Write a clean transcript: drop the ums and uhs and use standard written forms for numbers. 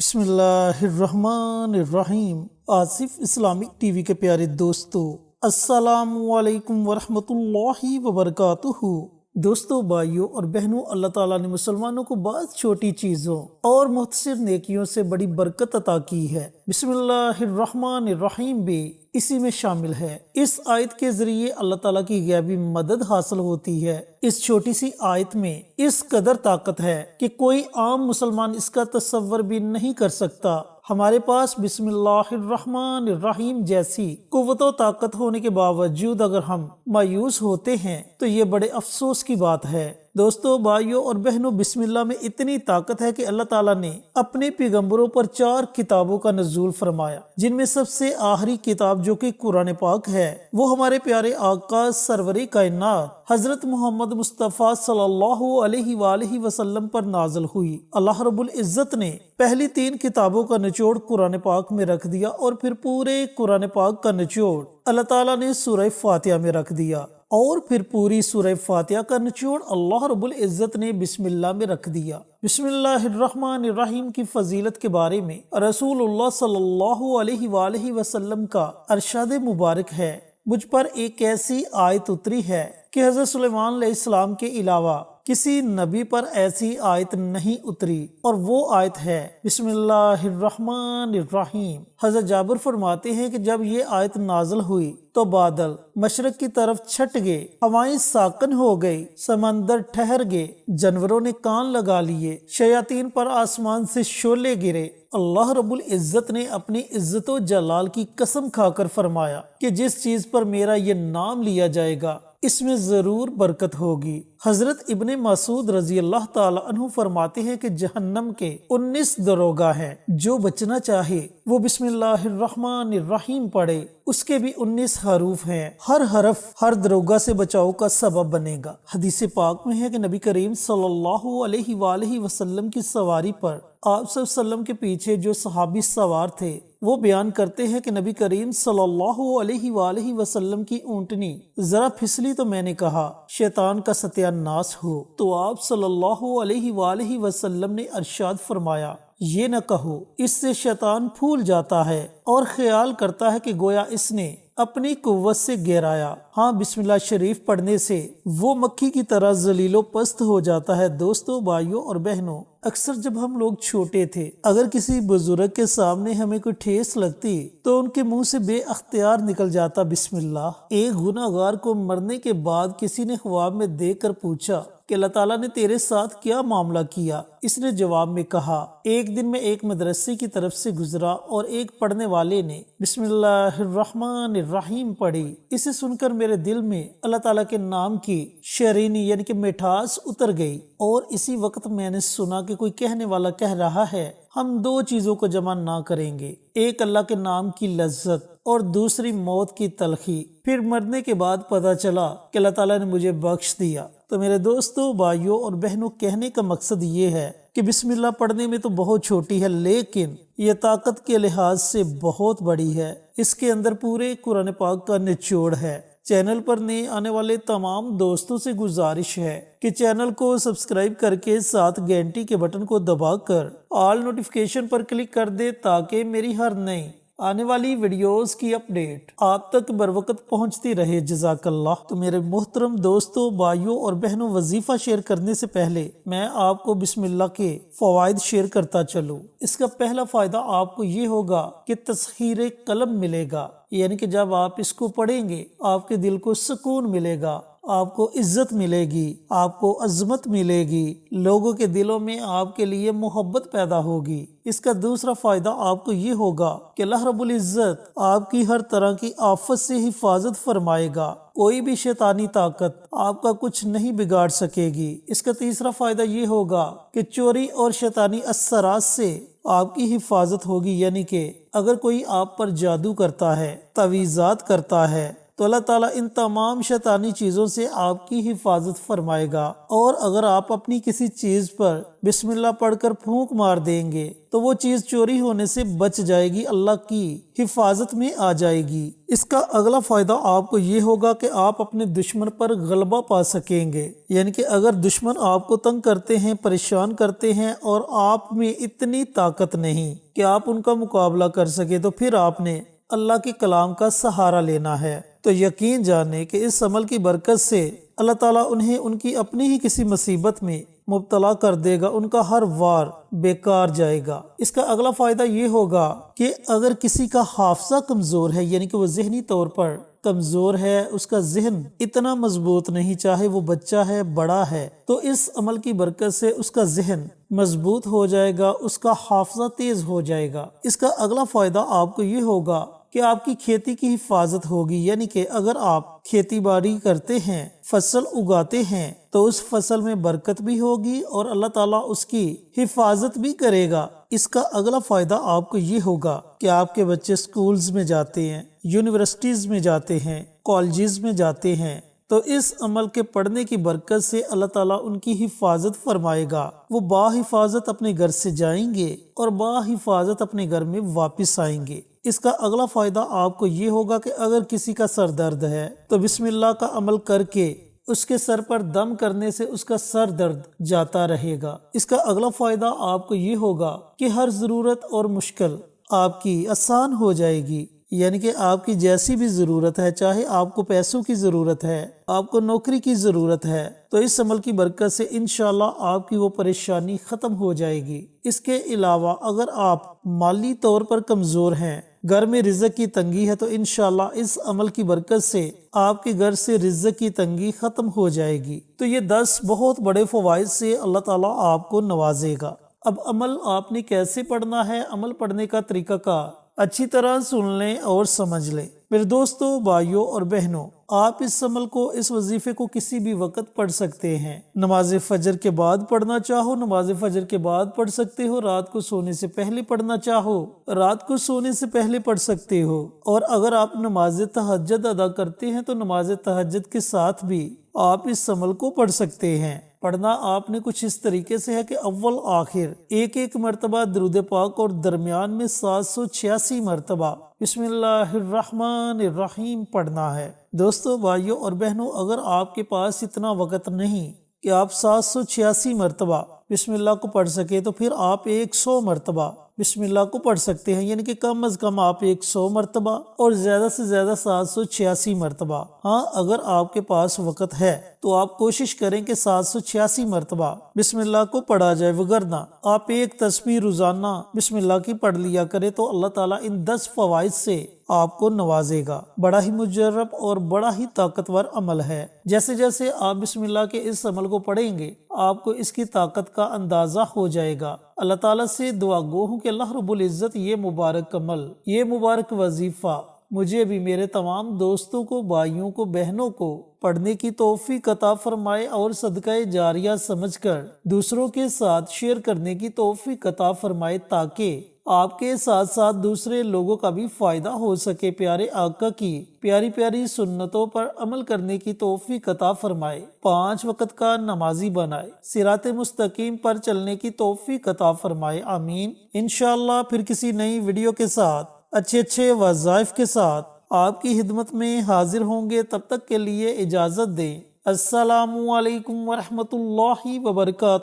بسم اللہ الرحمن الرحیم۔ آصف اسلامک ٹی وی کے پیارے دوستو، السلام علیکم ورحمۃ اللہ وبرکاتہ۔ دوستو، بھائیوں اور بہنوں، اللہ تعالیٰ نے مسلمانوں کو بعض چھوٹی چیزوں اور مختصر نیکیوں سے بڑی برکت عطا کی ہے۔ بسم اللہ الرحمن الرحیم بھی اسی میں شامل ہے۔ اس آیت کے ذریعے اللہ تعالیٰ کی غیبی مدد حاصل ہوتی ہے۔ اس چھوٹی سی آیت میں اس قدر طاقت ہے کہ کوئی عام مسلمان اس کا تصور بھی نہیں کر سکتا۔ ہمارے پاس بسم اللہ الرحمن الرحیم جیسی قوت و طاقت ہونے کے باوجود اگر ہم مایوس ہوتے ہیں تو یہ بڑے افسوس کی بات ہے۔ دوستو، بھائیوں اور بہنوں، بسم اللہ میں اتنی طاقت ہے کہ اللہ تعالیٰ نے اپنے پیغمبروں پر 4 کتابوں کا نزول فرمایا، جن میں سب سے آخری کتاب جو کہ قرآن پاک ہے وہ ہمارے پیارے آقا سرور کائنات حضرت محمد مصطفیٰ صلی اللہ علیہ وآلہ وسلم پر نازل ہوئی۔ اللہ رب العزت نے پہلی 3 کتابوں کا نچوڑ قرآن پاک میں رکھ دیا اور پھر پورے قرآن پاک کا نچوڑ اللہ تعالیٰ نے سورہ فاتحہ میں رکھ دیا، اور پھر پوری سورہ فاتحہ کا نچوڑ اللہ رب العزت نے بسم اللہ میں رکھ دیا۔ بسم اللہ الرحمن الرحیم کی فضیلت کے بارے میں رسول اللہ صلی اللہ علیہ وآلہ وسلم کا ارشاد مبارک ہے، مجھ پر ایک ایسی آیت اتری ہے کہ حضرت سلیمان علیہ السلام کے علاوہ کسی نبی پر ایسی آیت نہیں اتری، اور وہ آیت ہے بسم اللہ الرحمن الرحیم۔ حضرت جابر فرماتے ہیں کہ جب یہ آیت نازل ہوئی تو بادل مشرق کی طرف چھٹ گئے، ہوائیں ساکن ہو گئی، سمندر ٹھہر گئے، جانوروں نے کان لگا لیے، شیاطین پر آسمان سے شعلے گرے۔ اللہ رب العزت نے اپنی عزت و جلال کی قسم کھا کر فرمایا کہ جس چیز پر میرا یہ نام لیا جائے گا اس میں ضرور برکت ہوگی۔ حضرت ابن مسعود رضی اللہ تعالی عنہ فرماتے ہیں کہ جہنم کے 19 دروگا ہیں، جو بچنا چاہے وہ بسم اللہ الرحمن الرحیم پڑھے۔ اس کے بھی 19 حروف ہیں، ہر حرف ہر دروگا سے بچاؤ کا سبب بنے گا۔ حدیث پاک میں ہے کہ نبی کریم صلی اللہ علیہ وآلہ وسلم کی سواری پر آپ صلی اللہ علیہ وسلم کے پیچھے جو صحابی سوار تھے وہ بیان کرتے ہیں کہ نبی کریم صلی اللہ علیہ وآلہ وسلم کی اونٹنی ذرا پھسلی تو میں نے کہا شیطان کا ستیہ ناس ہو، تو آپ صلی اللہ علیہ وآلہ وسلم نے ارشاد فرمایا یہ نہ کہو، اس سے شیطان پھول جاتا ہے اور خیال کرتا ہے کہ گویا اس نے اپنی قوت سے گرایا۔ ہاں، بسم اللہ شریف پڑھنے سے وہ مکھی کی طرح ذلیل و پست ہو جاتا ہے۔ دوستو، بھائیوں اور بہنوں، اکثر جب ہم لوگ چھوٹے تھے اگر کسی بزرگ کے سامنے ہمیں کوئی ٹھیس لگتی تو ان کے منہ سے بے اختیار نکل جاتا بسم اللہ۔ ایک گناہ گار کو مرنے کے بعد کسی نے خواب میں دیکھ کر پوچھا کہ اللہ تعالیٰ نے تیرے ساتھ کیا معاملہ کیا؟ اس نے جواب میں کہا ایک دن میں ایک مدرسے کی طرف سے گزرا اور ایک پڑھنے والے نے بسم اللہ الرحمن الرحیم پڑھی۔ اسے سن کر میرے دل میں اللہ تعالیٰ کے نام کی شیرینی یعنی کہ مٹھاس اتر گئی، اور اسی وقت میں نے سنا کہ کوئی کہنے والا کہہ رہا ہے ہم 2 چیزوں کو جمع نہ کریں گے، ایک اللہ کے نام کی لذت اور دوسری موت کی تلخی۔ پھر مرنے کے بعد پتہ چلا کہ اللہ تعالیٰ نے مجھے بخش دیا۔ تو میرے دوستوں، بھائیوں اور بہنوں، کہنے کا مقصد یہ ہے کہ بسم اللہ پڑھنے میں تو بہت چھوٹی ہے لیکن یہ طاقت کے لحاظ سے بہت بڑی ہے۔ اس کے اندر پورے قرآن پاک کا نچوڑ ہے۔ چینل پر نئے آنے والے تمام دوستوں سے گزارش ہے کہ چینل کو سبسکرائب کر کے ساتھ گھنٹی کے بٹن کو دبا کر آل نوٹیفیکیشن پر کلک کر دے تاکہ میری ہر نئی آنے والی ویڈیوز کی اپڈیٹ آپ تک بروقت پہنچتی رہے۔ جزاک اللہ۔ تو میرے محترم دوستوں، بھائیوں اور بہنوں، وظیفہ شیئر کرنے سے پہلے میں آپ کو بسم اللہ کے فوائد شیئر کرتا چلوں۔ اس کا پہلا فائدہ آپ کو یہ ہوگا کہ تسخیر قلب ملے گا، یعنی کہ جب آپ اس کو پڑھیں گے آپ کے دل کو سکون ملے گا، آپ کو عزت ملے گی، آپ کو عظمت ملے گی، لوگوں کے دلوں میں آپ کے لیے محبت پیدا ہوگی۔ اس کا دوسرا فائدہ آپ کو یہ ہوگا کہ اللہ رب العزت آپ کی ہر طرح کی آفت سے حفاظت فرمائے گا، کوئی بھی شیطانی طاقت آپ کا کچھ نہیں بگاڑ سکے گی۔ اس کا تیسرا فائدہ یہ ہوگا کہ چوری اور شیطانی اثرات سے آپ کی حفاظت ہوگی، یعنی کہ اگر کوئی آپ پر جادو کرتا ہے، تعویذات کرتا ہے، تو اللہ تعالیٰ ان تمام شیطانی چیزوں سے آپ کی حفاظت فرمائے گا، اور اگر آپ اپنی کسی چیز پر بسم اللہ پڑھ کر پھونک مار دیں گے تو وہ چیز چوری ہونے سے بچ جائے گی، اللہ کی حفاظت میں آ جائے گی۔ اس کا اگلا فائدہ آپ کو یہ ہوگا کہ آپ اپنے دشمن پر غلبہ پا سکیں گے، یعنی کہ اگر دشمن آپ کو تنگ کرتے ہیں، پریشان کرتے ہیں اور آپ میں اتنی طاقت نہیں کہ آپ ان کا مقابلہ کر سکے، تو پھر آپ نے اللہ کے کلام کا سہارا لینا ہے۔ تو یقین جانے کہ اس عمل کی برکت سے اللہ تعالیٰ انہیں ان کی اپنی ہی کسی مصیبت میں مبتلا کر دے گا، ان کا ہر وار بیکار جائے گا۔ اس کا اگلا فائدہ یہ ہوگا کہ اگر کسی کا حافظہ کمزور ہے، یعنی کہ وہ ذہنی طور پر کمزور ہے، اس کا ذہن اتنا مضبوط نہیں، چاہے وہ بچہ ہے بڑا ہے، تو اس عمل کی برکت سے اس کا ذہن مضبوط ہو جائے گا، اس کا حافظہ تیز ہو جائے گا۔ اس کا اگلا فائدہ آپ کو یہ ہوگا کہ آپ کی کھیتی کی حفاظت ہوگی، یعنی کہ اگر آپ کھیتی باڑی کرتے ہیں، فصل اگاتے ہیں، تو اس فصل میں برکت بھی ہوگی اور اللہ تعالیٰ اس کی حفاظت بھی کرے گا۔ اس کا اگلا فائدہ آپ کو یہ ہوگا کہ آپ کے بچے سکولز میں جاتے ہیں، یونیورسٹیز میں جاتے ہیں، کالجز میں جاتے ہیں، تو اس عمل کے پڑھنے کی برکت سے اللہ تعالیٰ ان کی حفاظت فرمائے گا، وہ باحفاظت اپنے گھر سے جائیں گے اور باحفاظت اپنے گھر میں واپس آئیں گے۔ اس کا اگلا فائدہ آپ کو یہ ہوگا کہ اگر کسی کا سر درد ہے تو بسم اللہ کا عمل کر کے اس کے سر پر دم کرنے سے اس کا سر درد جاتا رہے گا۔ اس کا اگلا فائدہ آپ کو یہ ہوگا کہ ہر ضرورت اور مشکل آپ کی آسان ہو جائے گی، یعنی کہ آپ کی جیسی بھی ضرورت ہے، چاہے آپ کو پیسوں کی ضرورت ہے، آپ کو نوکری کی ضرورت ہے، تو اس عمل کی برکت سے انشاءاللہ آپ کی وہ پریشانی ختم ہو جائے گی۔ اس کے علاوہ اگر آپ مالی طور پر کمزور ہیں، گھر میں رزق کی تنگی ہے، تو انشاءاللہ اس عمل کی برکت سے آپ کے گھر سے رزق کی تنگی ختم ہو جائے گی۔ تو یہ 10 بہت بڑے فوائد سے اللہ تعالیٰ آپ کو نوازے گا۔ اب عمل آپ نے کیسے پڑھنا ہے، عمل پڑھنے کا طریقہ کار اچھی طرح سن لیں اور سمجھ لیں۔ میرے دوستوں، بھائیوں اور بہنوں، آپ اس عمل کو، اس وظیفے کو کسی بھی وقت پڑھ سکتے ہیں۔ نماز فجر کے بعد پڑھنا چاہو نماز فجر کے بعد پڑھ سکتے ہو، رات کو سونے سے پہلے پڑھنا چاہو رات کو سونے سے پہلے پڑھ سکتے ہو، اور اگر آپ نماز تہجد ادا کرتے ہیں تو نماز تہجد کے ساتھ بھی آپ اس عمل کو پڑھ سکتے ہیں۔ پڑھنا آپ نے کچھ اس طریقے سے ہے کہ اول آخر ایک مرتبہ درود پاک اور درمیان میں 786 مرتبہ بسم اللہ الرحمن الرحیم پڑھنا ہے۔ دوستو، بھائیوں اور بہنوں، اگر آپ کے پاس اتنا وقت نہیں کہ آپ 786 مرتبہ بسم اللہ کو پڑھ سکے، تو پھر آپ 100 مرتبہ بسم اللہ کو پڑھ سکتے ہیں، یعنی کہ کم از کم آپ 100 مرتبہ اور زیادہ سے زیادہ 786 مرتبہ۔ ہاں، اگر آپ کے پاس وقت ہے تو آپ کوشش کریں کہ 786 مرتبہ بسم اللہ کو پڑھا جائے، وگرنہ آپ ایک تسبیح روزانہ بسم اللہ کی پڑھ لیا کرے، تو اللہ تعالیٰ ان 10 فوائد سے آپ کو نوازے گا۔ بڑا ہی مجرب اور بڑا ہی طاقتور عمل ہے۔ جیسے جیسے آپ بسم اللہ کے اس عمل کو پڑھیں گے، آپ کو اس کی طاقت کا اندازہ ہو جائے گا۔ اللہ تعالیٰ سے دعا گو ہوں کہ اللہ رب العزت یہ مبارک عمل، یہ مبارک وظیفہ مجھے بھی، میرے تمام دوستوں کو، بھائیوں کو، بہنوں کو پڑھنے کی توفیق عطا فرمائے، اور صدقہ جاریہ سمجھ کر دوسروں کے ساتھ شیئر کرنے کی توفیق عطا فرمائے، تاکہ آپ کے ساتھ ساتھ دوسرے لوگوں کا بھی فائدہ ہو سکے۔ پیارے آقا کی پیاری پیاری سنتوں پر عمل کرنے کی توفیق عطا فرمائے، 5 وقت کا نمازی بنائے، صراط مستقیم پر چلنے کی توفیق عطا فرمائے، آمین۔ انشاءاللہ پھر کسی نئی ویڈیو کے ساتھ، اچھے وظائف کے ساتھ آپ کی خدمت میں حاضر ہوں گے۔ تب تک کے لیے اجازت دیں۔ السلام علیکم ورحمۃ اللہ وبرکاتہ۔